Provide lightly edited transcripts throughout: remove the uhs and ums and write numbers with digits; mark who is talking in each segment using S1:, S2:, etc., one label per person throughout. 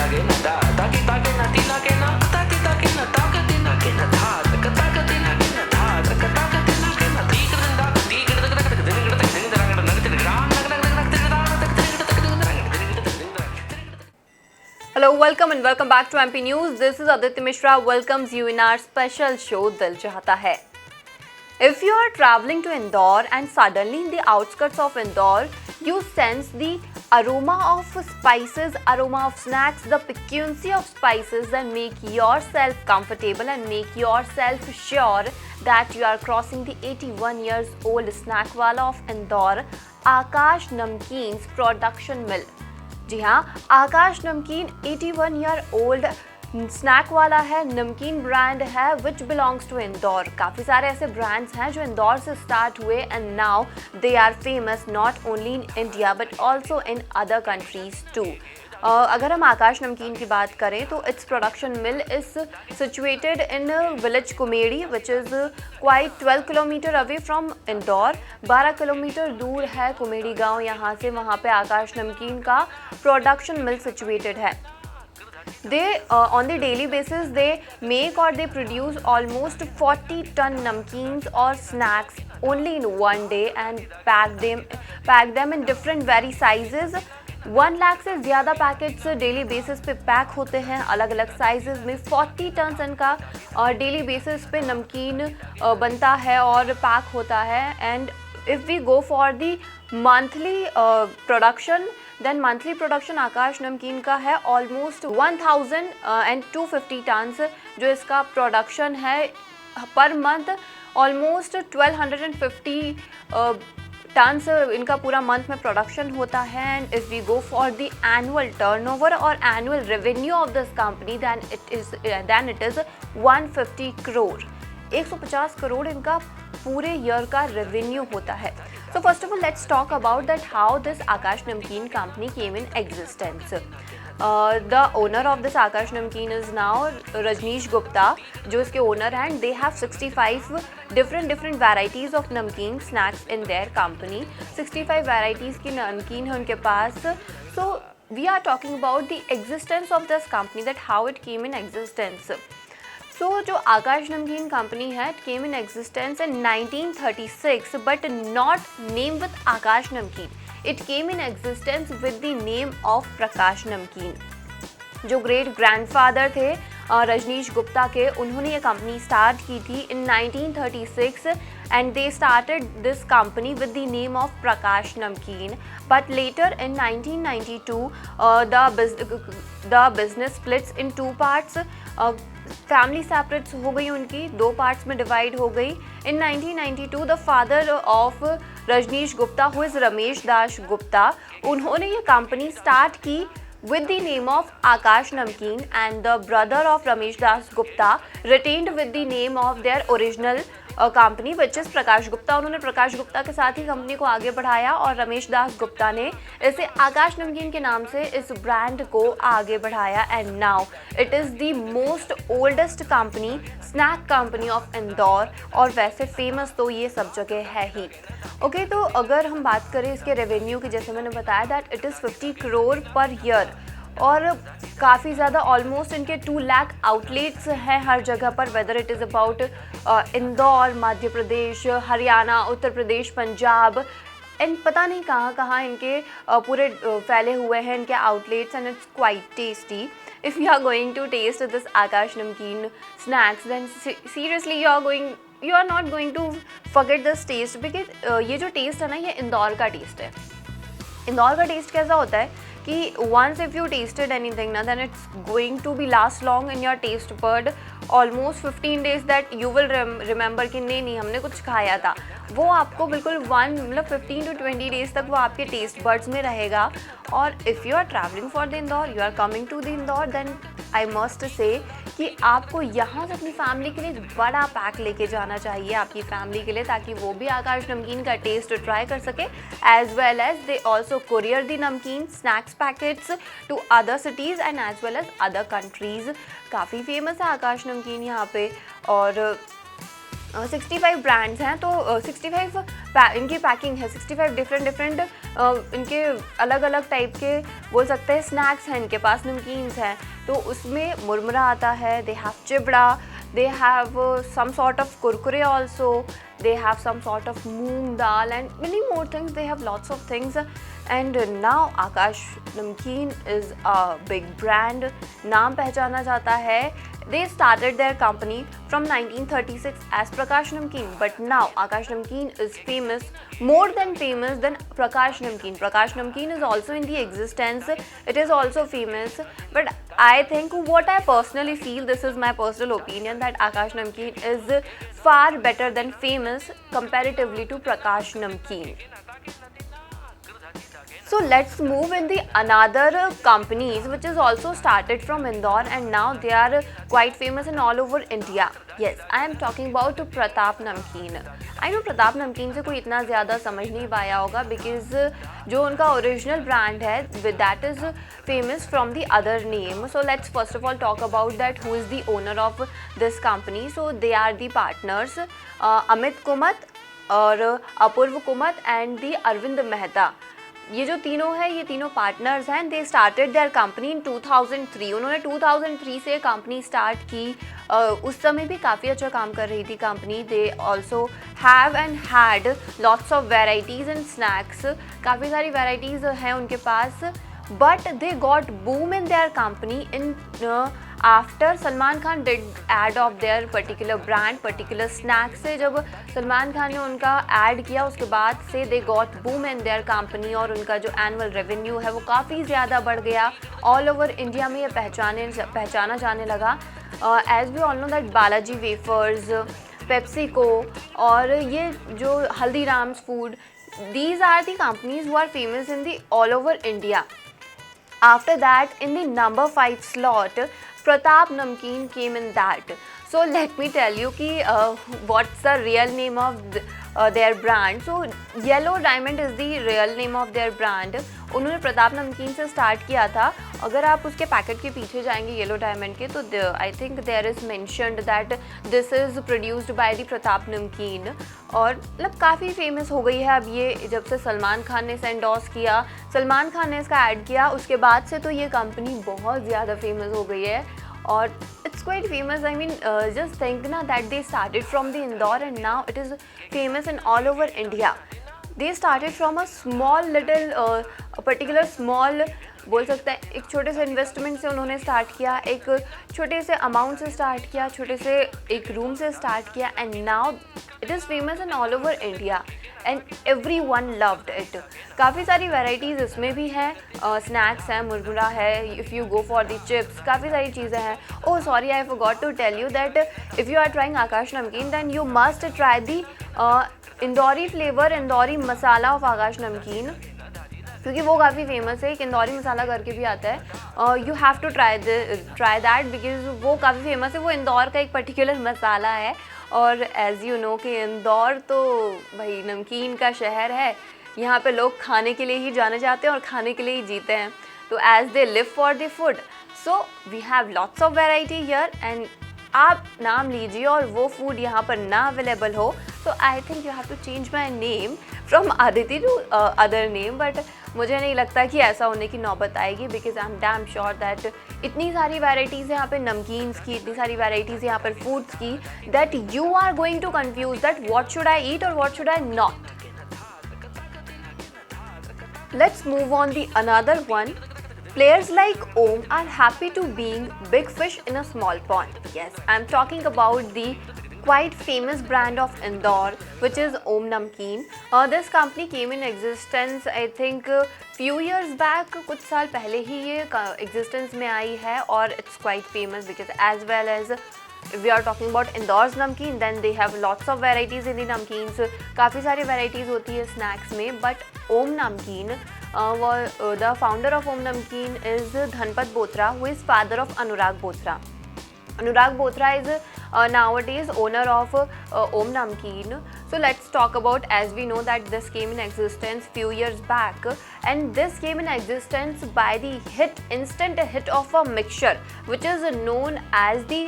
S1: Hello, welcome and welcome back to MP News. This is Aditya Mishra welcomes you in our special show Dil Chahta Hai. If you are traveling to Indore and suddenly in the outskirts of Indore, you sense the aroma of spices, aroma of snacks, the piquancy of spices that make yourself comfortable and make yourself sure that you are crossing the 81 years old snack wala of Indore, Aakash Namkeen's production mill. जी हाँ, आकाश नमकीन 81 year old snack वाला है, नमकीन brand है which belongs to Indore. काफ़ी सारे ऐसे brands हैं जो इंदौर से स्टार्ट हुए and now they are famous not only in India but also in other countries too. अगर हम आकाश नमकीन की बात करें तो its production mill is situated in village Kumedi which is quite 12 kilometre away from Indore. 12 kilometre दूर है कुमेड़ी गांव यहाँ से, वहाँ पे आकाश नमकीन का प्रोडक्शन मिल सिचुएटेड है। They on the daily basis they make or they produce almost 40 ton namkeens or snacks only in one day and pack them in different very sizes। 1 lakh से ज़्यादा पैकेट्स डेली बेसिस पे pack होते हैं अलग अलग sizes में। 40 ton इनका daily basis पे नमकीन बनता है और पैक होता है। And if we go for the monthly production then monthly production Aakash Namkeen का है ऑलमोस्ट 1250 टन्स जो इसका प्रोडक्शन है पर मंथ। ऑलमोस्ट 1250 टन्स इनका पूरा मंथ में प्रोडक्शन होता है। And if we go for the annual turnover और annual revenue of this company then it is 150 crore. 150 crore इनका पूरे ईयर का रेवेन्यू होता है। So first of all, let's talk about that how this Aakash Namkeen company came in existence. The owner of this Aakash Namkeen is now Rajneesh Gupta, जो इसके owner हैं, and they have 65 different varieties of namkeen snacks in their company. 65 varieties की नमकीन है उनके पास। So we are talking about the existence of this company, that how it came in existence. So जो आकाश नमकीन company है it came in existence in 1936 but not named with आकाश नमकीन. It came in existence with the name of प्रकाश नमकीन। जो great grandfather थे रजनीश गुप्ता के, उन्होंने ये कंपनी स्टार्ट की थी इन 1936 and they started this company with the name of Prakash Namkeen. But later in 1992 the business splits in 2 parts. Family separates हो गई उनकी, 2 पार्ट्स में डिवाइड हो गई। In 1992 the father of Rajneesh Gupta who is Ramesh Das Gupta, उन्होंने ये कंपनी स्टार्ट की with the name of Aakash Namkeen and the brother of Ramesh Das Gupta retained with the name of their original company which is Prakash Gupta. उन्होंने प्रकाश गुप्ता के साथ ही company को आगे बढ़ाया और रमेश दास गुप्ता ने इसे आकाश नमकीन के नाम से इस ब्रांड को आगे बढ़ाया। And now it is the most oldest company, snack company of Indore, और वैसे फेमस तो ये सब जगह है ही। ओके, तो अगर हम बात करें इसके रेवेन्यू की, जैसे मैंने बताया that it is 50 crore per year और काफ़ी ज़्यादा ऑलमोस्ट इनके 2 लाख आउटलेट्स हैं हर जगह पर, whether it is about Indore, Madhya Pradesh, Haryana, Uttar Pradesh, Punjab and पता नहीं कहाँ कहाँ इनके पूरे फैले हुए हैं इनके outlets. And it's quite tasty. If you are going to taste this Aakash Namkeen snacks then seriously you are not going to forget this taste, because ये जो टेस्ट है ना, ये इंदौर का टेस्ट है। इंदौर का टेस्ट कैसा होता है कि once if you tasted anything ना, then it's going to be last long in your taste bud almost 15 days that you will remember कि नहीं हमने कुछ खाया था। वो आपको बिल्कुल 15 to 20 डेज तक वो आपके टेस्ट बर्ड्स में रहेगा। और if you are travelling for the Indore, you are coming to the Indore, then I must say कि आपको यहाँ से अपनी फैमिली के लिए एक बड़ा पैक लेके जाना चाहिए आपकी फैमिली के लिए, ताकि वो भी आकाश नमकीन का टेस्ट ट्राई कर सके। As well as they also courier the namkeen snacks packets to other cities and as well as other countries. काफ़ी फेमस है आकाश नमकीन यहाँ पे। और 65 ब्रांड्स हैं, तो 65 इनकी पैकिंग है, 65 डिफरेंट इनके अलग अलग टाइप के बोल सकते हैं स्नैक्स हैं इनके पास, नमकीन्स हैं। तो उसमें मुरमुरा आता है, they have chivda, they have some sort of kurkure also, they have some sort of moong dal and many more things, they have lots of things. And now Aakash Namkeen is a big brand, नाम पहचाना जाता है। They started their company from 1936 as Prakash Namkeen, but now Aakash Namkeen is famous, more than famous than Prakash Namkeen. Prakash Namkeen is also in the existence, it is also famous, but I think, what I personally feel, this is my personal opinion, that Aakash Namkeen is far better than famous comparatively to Prakash Namkeen. So let's move in the another companies which is also started from Indore and now they are quite famous in all over India. Yes, I am talking about Pratap Namkeen. I know Pratap Namkeen से कोई इतना ज़्यादा समझ नहीं पाया होगा because जो उनका ओरिजिनल ब्रांड है that is famous from the other name. So let's first of all talk about that who is the owner of this company. So they are the partners Amit Kumat और अपूर्व कुमत and the Arvind Mehta. ये जो तीनों है, ये तीनों partners हैं। They started there company इन 2003। उन्होंने 2003 से कंपनी स्टार्ट की। उस समय भी काफ़ी अच्छा काम कर रही थी company. They also have and had lots of varieties and snacks. काफ़ी सारी वेराइटीज़ हैं उनके पास, but they got boom in their company in after Salman Khan did ad of their particular brand, particular snack से जब सलमान खान ने उनका ऐड किया उसके बाद से दे got boom in their company और उनका जो एनुअल रेवेन्यू है वो काफ़ी ज़्यादा बढ़ गया। ऑल ओवर इंडिया में ये पहचाना जाने लगा। As we all know that Balaji wafers, PepsiCo और ये जो Haldiram's food, these are the companies who are famous in the all over India. After that, in the number 5 slot, Pratap Namkeen came in that. So let me tell you कि what's the real name of their brand. So Yellow Diamond is the real name of their brand. उन्होंने प्रताप नमकीन से start किया था। अगर आप उसके packet के पीछे जाएंगे येलो डायमंड के, तो I think there is mentioned that this is produced by the Pratap Namkeen. और मतलब काफ़ी फेमस हो गई है अब ये, जब से सलमान खान ने इसे एंडोर्स किया, सलमान खान ने इसका ऐड किया, उसके बाद से तो ये कंपनी बहुत ज़्यादा फेमस हो गई है। और it's quite famous. I mean, just think na that they started from the Indore and now it is famous in all over India. They started from a small little particular small, बोल सकते हैं एक छोटे से investment से उन्होंने start किया, एक छोटे से अमाउंट से स्टार्ट किया, छोटे से एक रूम से स्टार्ट किया, and now it is famous in all over India and every one loved it. काफ़ी सारी वेराइटीज़ इसमें भी हैं, स्नैक्स हैं, मुरमुरा है, if you go for the chips, काफ़ी सारी चीज़ें हैं। Oh sorry, I forgot to tell you that if you are trying Akash Namkeen then you must try the Indori flavour, Indori masala of Akash Namkeen, क्योंकि वो काफ़ी फेमस है। एक इंदौरी मसाला करके भी आता है, you have to try that because वो काफ़ी फेमस है। वो इंदौर का एक पर्टिकुलर मसाला है। और एज़ यू नो कि इंदौर तो भाई नमकीन का शहर है, यहाँ पे लोग खाने के लिए ही जाने जाते हैं और खाने के लिए ही जीते हैं। तो as they live for the food, so we have lots of variety here and आप नाम लीजिए और वो फूड यहाँ पर ना अवेलेबल हो, तो I think you have to change my name from Aditi to other name. But मुझे नहीं लगता कि ऐसा होने की नौबत आएगी, because I am damn sure that इतनी सारी वैराइटीज़ यहाँ पे नमकीन्स की, इतनी सारी वैराइटीज़ यहाँ पर फूड्स की, that you are going to confuse that what should I eat और what should I not. Let's move on the another one. Players like Om are happy to being big fish in a small pond. Yes, I'm talking about the quite famous brand of Indore, which is Om Namkeen. This company came in existence, I think, few years back. कुछ साल पहले ही ये existence में आई है और it's quite famous because as well as if we are talking about Indore's namkeen, then they have lots of varieties in the namkeens. काफ़ी सारी varieties होती है snacks में, but Om Namkeen, the founder of Om Namkeen is Dhanpat Bothra, who is father of Anurag Bothra. Anurag Bothra is nowadays owner of Om Namkeen. So let's talk about, as we know that this came in existence few years back, and this came in existence by the instant hit of a mixture which is known as the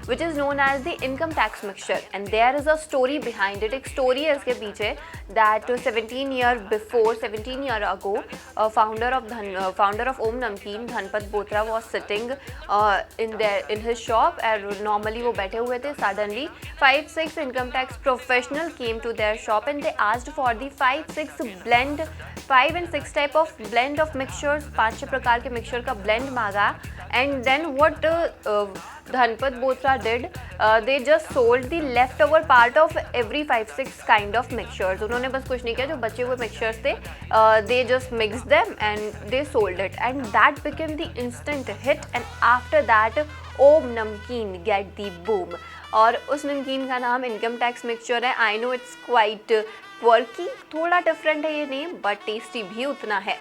S1: which is known as the income tax mixture, and there is a story behind it. एक story है इसके पीछे that 17 year ago, founder of Om Namkeen, Dhanpat Botra, was sitting in his shop and normally वो बैठे हुए थे. Suddenly 5-6 income tax professional came to their shop and they asked for the 5 and 6 type of blend of mixtures, 5-6 प्रकार के mixture का blend मांगा. And then what Dhanpat Botra did, they just sold the leftover part of every 5-6 kind of mixtures. उन्होंने बस कुछ नहीं किया, जो बचे हुए mixtures थे they just mixed them and they sold it, and that became the instant hit. And after that Om Namkeen get the boom. और उस नमकीन का नाम इनकम टैक्स मिक्सचर है. I know it's quite quirky, थोड़ा different है ये name, but tasty भी उतना है.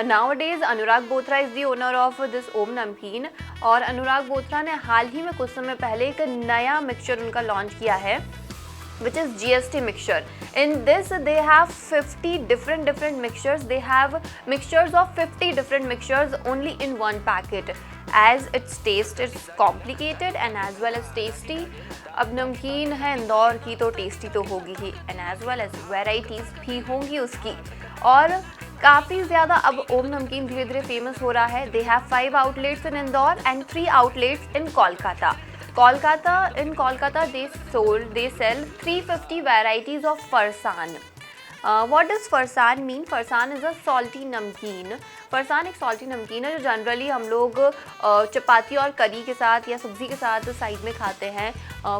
S1: Nowadays Anurag Bothra is the owner of this Om Namkeen, और अनुराग बोथरा ने हाल ही में कुछ समय पहले एक नया मिक्सचर उनका लॉन्च किया है, which is GST mixture. In this they have 50 different mixtures. They have mixtures of 50 different mixtures only in one packet. As its taste is complicated and as well as tasty. अब नमकीन है इंदौर की तो tasty तो होगी ही, and as well as varieties भी होंगी उसकी. और काफ़ी ज़्यादा अब ओम नमकीन धीरे धीरे फेमस हो रहा है. They have 5 outlets in Indore and 3 outlets in Kolkata. In Kolkata they sell 350 varieties of farsan. What does farsan mean? Farsan is a salty namkeen. Farsan एक सॉल्टी नमकीन है जो जनरली हम लोग चपाती और करी के साथ या सब्ज़ी के साथ साइड में खाते हैं.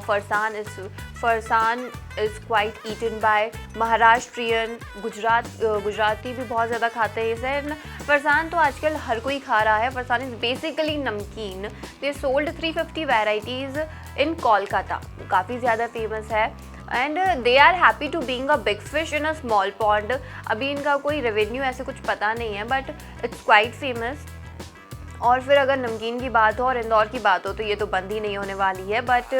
S1: Farsan is quite eaten by Maharashtrian, Gujarati भी बहुत ज़्यादा खाते हैं इसे. फरसान तो आजकल हर कोई खा रहा है. Farsan is basically namkeen. They sold 350 varieties in Kolkata, काफ़ी ज़्यादा फेमस है. And they are happy to being a big fish in a small pond. अभी इनका कोई रेवेन्यू ऐसे कुछ पता नहीं है, बट इट्स क्वाइट फेमस. और फिर अगर नमकीन की बात हो और इंदौर की बात हो तो ये तो बंद ही नहीं होने वाली है. But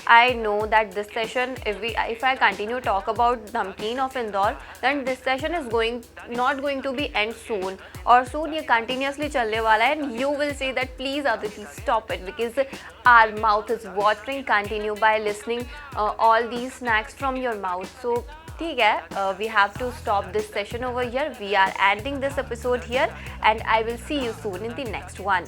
S1: I know that this session, if I continue talk about namkeen of Indore, then this session is not going to be end soon. और सून ये कंटिन्यूसली चलने वाला है. And you will say that please Aditi stop it, because our mouth is watering. Continue by listening all these snacks from your mouth. So ठीक है, we have to stop this session over here. We are ending this episode here and I will see you soon in the next one.